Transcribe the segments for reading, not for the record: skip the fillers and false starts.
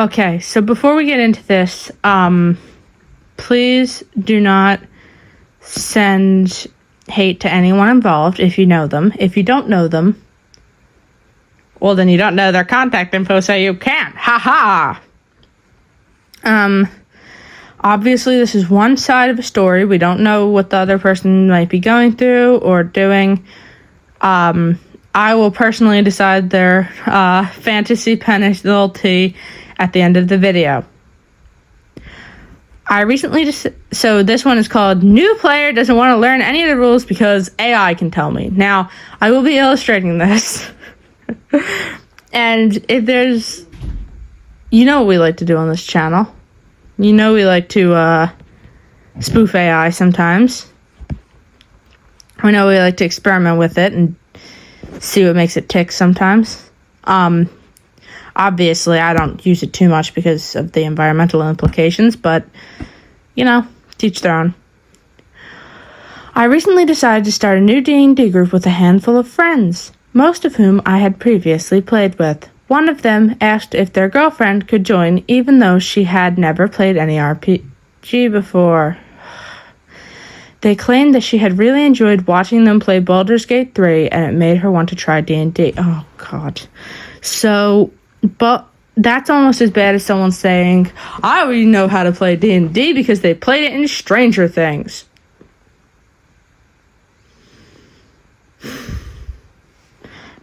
Okay, so before we get into this, please do not send hate to anyone involved if you know them. If you don't know them, well, then you don't know their contact info, so you can't. Ha ha! Obviously, this is one side of a story. We don't know what the other person might be going through or doing. I will personally decide their fantasy penalty at the end of the video. I recently so this one is called New Player Doesn't Want to Learn Any of the Rules Because AI Can Tell Me. Now, I will be illustrating this. And if there's, you know what we like to do on this channel. You know we like to spoof AI sometimes. I know we like to experiment with it and see what makes it tick sometimes. Obviously, I don't use it too much because of the environmental implications, but, you know, teach their own. I recently decided to start a new D&D group with a handful of friends, most of whom I had previously played with. One of them asked if their girlfriend could join, even though she had never played any RPG before. They claimed that she had really enjoyed watching them play Baldur's Gate 3, and it made her want to try D&D. Oh, God. So, but that's almost as bad as someone saying, I already know how to play D&D because they played it in Stranger Things.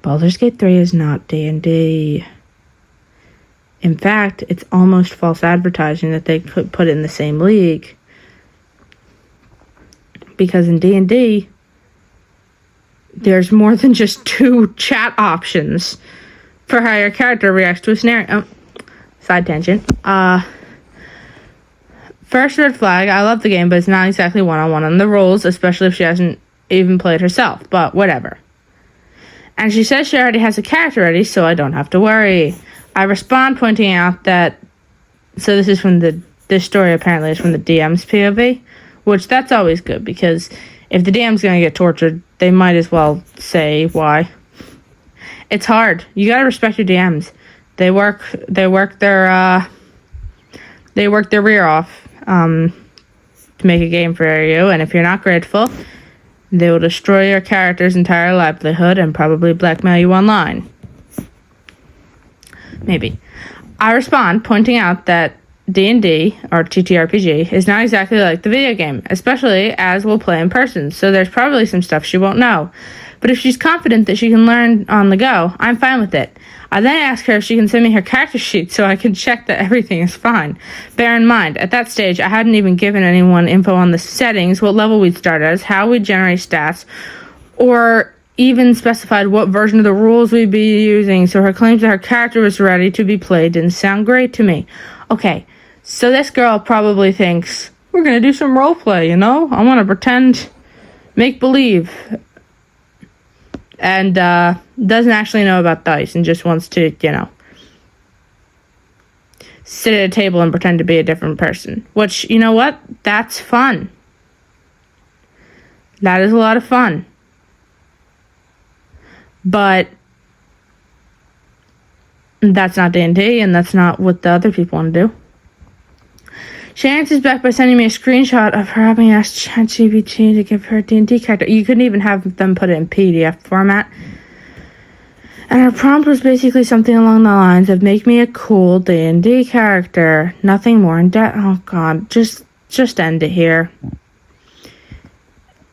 Baldur's Gate 3 is not D&D. In fact, it's almost false advertising that they could put it in the same league. Because in D&D, there's more than just 2 chat options for how your character reacts to a scenario. Oh, side tangent. First red flag, I love the game, but it's not exactly one-on-one on the rules, especially if she hasn't even played herself, but whatever. And she says she already has a character ready, so I don't have to worry. I respond pointing out that, so this is from this story apparently is from the DM's POV, which that's always good, because if the DM's going to get tortured, they might as well say why. It's hard. You gotta respect your DMs. They work their rear off to make a game for you, and if you're not grateful, they will destroy your character's entire livelihood and probably blackmail you online. Maybe. I respond, pointing out that D&D, or TTRPG, is not exactly like the video game, especially as we'll play in person, so there's probably some stuff she won't know. But if she's confident that she can learn on the go, I'm fine with it. I then ask her if she can send me her character sheet so I can check that everything is fine. Bear in mind, at that stage, I hadn't even given anyone info on the settings, what level we'd start as, how we'd generate stats, or even specified what version of the rules we'd be using, so her claims that her character was ready to be played didn't sound great to me. Okay, so this girl probably thinks, we're gonna do some roleplay, you know? I wanna pretend, make believe, and doesn't actually know about dice and just wants to, you know, sit at a table and pretend to be a different person. Which, you know what? That's fun. That is a lot of fun. But that's not D&D, and that's not what the other people want to do. She answers back by sending me a screenshot of her having asked ChatGPT to give her a D&D character. You couldn't even have them put it in PDF format. And her prompt was basically something along the lines of, make me a cool D&D character. Nothing more in depth. Oh, God. Just end it here.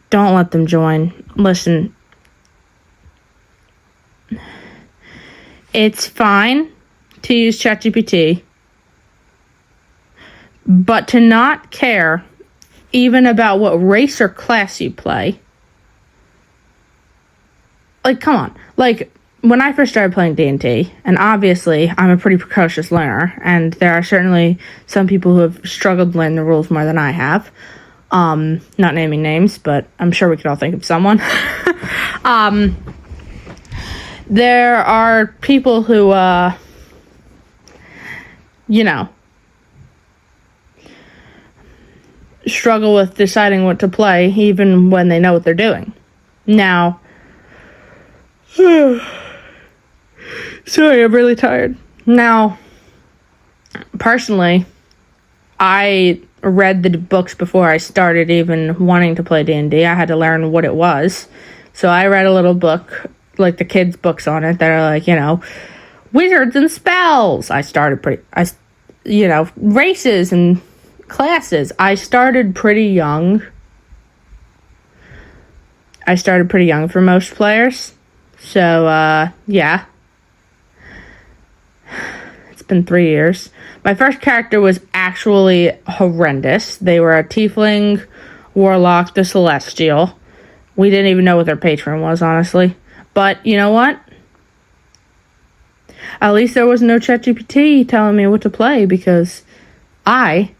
Don't let them join. Listen. It's fine to use ChatGPT, but to not care even about what race or class you play. Like, come on. Like, when I first started playing D&D, and obviously I'm a pretty precocious learner, and there are certainly some people who have struggled to learn the rules more than I have. Not naming names, but I'm sure we could all think of someone. There are people who, you know, struggle with deciding what to play even when they know what they're doing. Now, sorry, I'm really tired. Now, Personally, I read the books before I started even wanting to play D&D. I had to learn what it was. So I read a little book, like the kids' books on it that are like, wizards and spells. Races and classes. I started pretty young. For most players. So, yeah. It's been 3 years. My first character was actually horrendous. They were a tiefling, warlock, the celestial. We didn't even know what their patron was, honestly. But you know what? At least there was no ChatGPT telling me what to play because I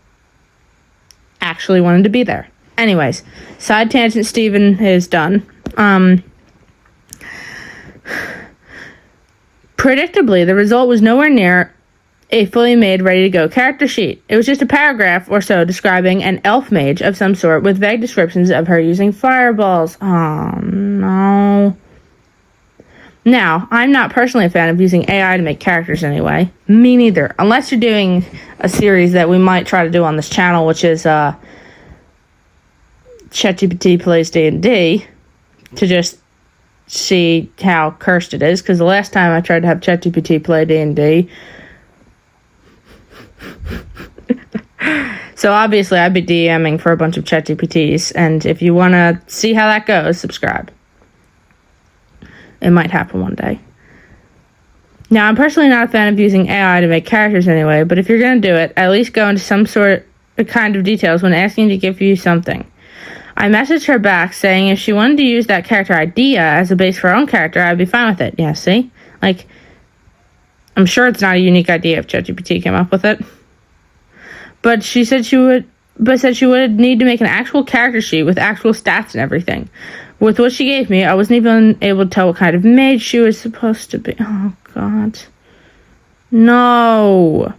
actually wanted to be there. Anyways, side tangent Steven is done. Predictably, the result was nowhere near a fully made, ready-to-go character sheet. It was just a paragraph or so describing an elf mage of some sort with vague descriptions of her using fireballs. Oh, no. Now, I'm not personally a fan of using AI to make characters anyway. Me neither. Unless you're doing a series that we might try to do on this channel, which is ChatGPT plays D&D, to just see how cursed it is. Because the last time I tried to have ChatGPT play D&D... So obviously I'd be DMing for a bunch of ChatGPTs, and if you want to see how that goes, subscribe. It might happen one day. Now, I'm personally not a fan of using AI to make characters anyway, but if you're going to do it, at least go into some sort of kind of details when asking to give you something. I messaged her back saying if she wanted to use that character idea as a base for her own character, I'd be fine with it. Yeah, see? Like, I'm sure it's not a unique idea if ChatGPT came up with it. But she said she would need to make an actual character sheet with actual stats and everything. With what she gave me, I wasn't even able to tell what kind of mage she was supposed to be. Oh, God. No.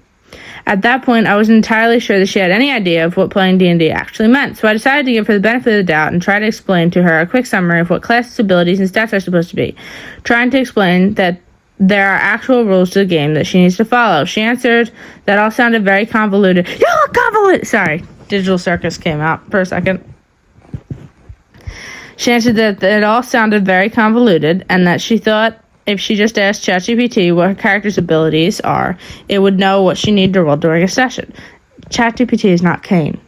At that point, I wasn't entirely sure that she had any idea of what playing D&D actually meant, so I decided to give her the benefit of the doubt and try to explain to her a quick summary of what classes, abilities, and stats are supposed to be, trying to explain that there are actual rules to the game that she needs to follow. She answered that all sounded very convoluted. Sorry, Digital Circus came out for a second. She answered that it all sounded very convoluted and that she thought if she just asked ChatGPT what her character's abilities are, it would know what she needed to roll during a session. ChatGPT is not Kane.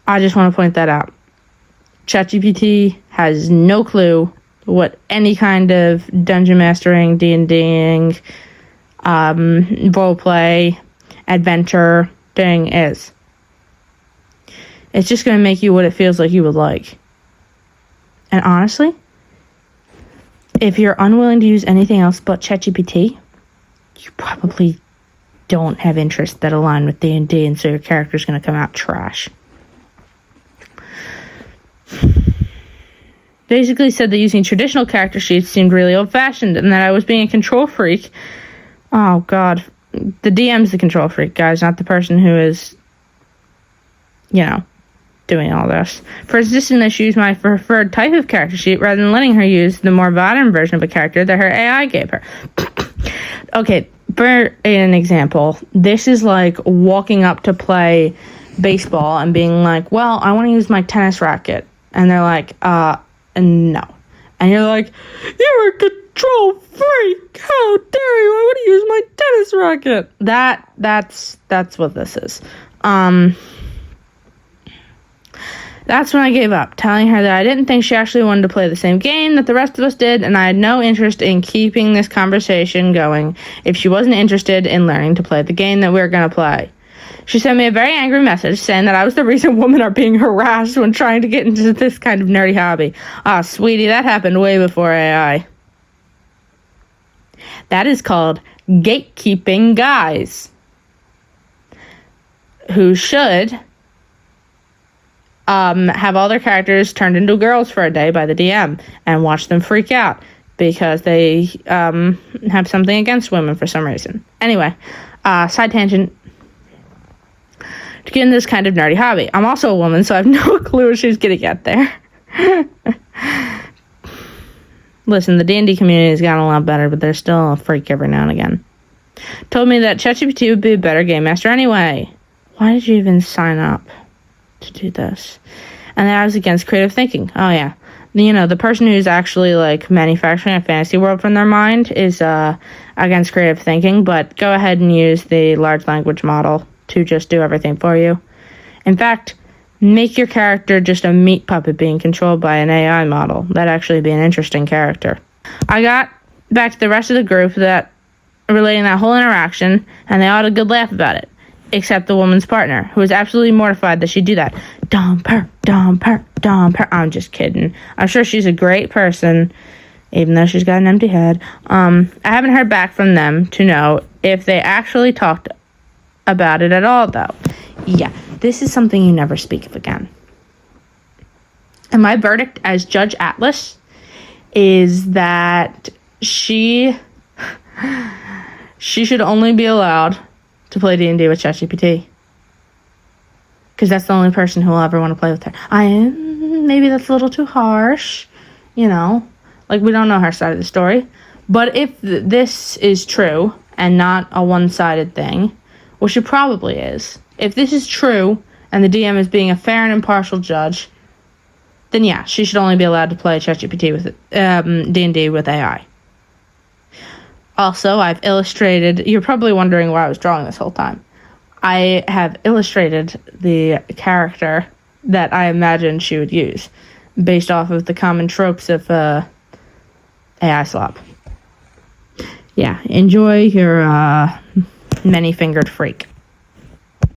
I just want to point that out. ChatGPT has no clue what any kind of dungeon mastering, D&Ding, roleplay, adventure thing is. It's just going to make you what it feels like you would like. And honestly, if you're unwilling to use anything else but ChatGPT, you probably don't have interests that align with D&D, and so your character's going to come out trash. Basically said that using traditional character sheets seemed really old-fashioned and that I was being a control freak. Oh, God. The DM's the control freak, guys, not the person who is, doing all this. For insisting that she use my preferred type of character sheet rather than letting her use the more modern version of a character that her AI gave her. Okay, for an example, this is like walking up to play baseball and being like, well, I want to use my tennis racket. And they're like, no. And you're like, you're a control freak. How dare you? I want to use my tennis racket. That's what this is. That's when I gave up, telling her that I didn't think she actually wanted to play the same game that the rest of us did, and I had no interest in keeping this conversation going if she wasn't interested in learning to play the game that we were going to play. She sent me a very angry message saying that I was the reason women are being harassed when trying to get into this kind of nerdy hobby. Ah, sweetie, that happened way before AI. That is called gatekeeping guys who should have all their characters turned into girls for a day by the DM and watch them freak out because they have something against women for some reason. Anyway, side tangent. To get into this kind of nerdy hobby. I'm also a woman, so I have no clue what she's going to get there. Listen, the D&D community has gotten a lot better, but there's still a freak every now and again. Told me that ChatGPT would be a better game master anyway. Why did you even sign up to do this? And that I was against creative thinking. Oh, yeah. You know, the person who's actually, like, manufacturing a fantasy world from their mind is against creative thinking, but go ahead and use the large language model to just do everything for you. In fact, make your character just a meat puppet being controlled by an AI model. That'd actually be an interesting character. I got back to the rest of the group that relating that whole interaction, and they all had a good laugh about it. Except the woman's partner, who was absolutely mortified that she'd do that. Dump her, dump her, dump her. I'm just kidding. I'm sure she's a great person, even though she's got an empty head. I haven't heard back from them to know if they actually talked about it at all, though. Yeah, this is something you never speak of again. And my verdict as Judge Atlas is that she should only be allowed to play D&D with ChatGPT. Because that's the only person who will ever want to play with her. Maybe that's a little too harsh, you know. Like, we don't know her side of the story. But if this is true and not a one-sided thing, which it probably is, if this is true and the DM is being a fair and impartial judge, then yeah, she should only be allowed to play ChatGPT with D&D with AI. Also, I've illustrated, you're probably wondering why I was drawing this whole time. I have illustrated the character that I imagined she would use, based off of the common tropes of AI slop. Yeah, enjoy your many-fingered freak.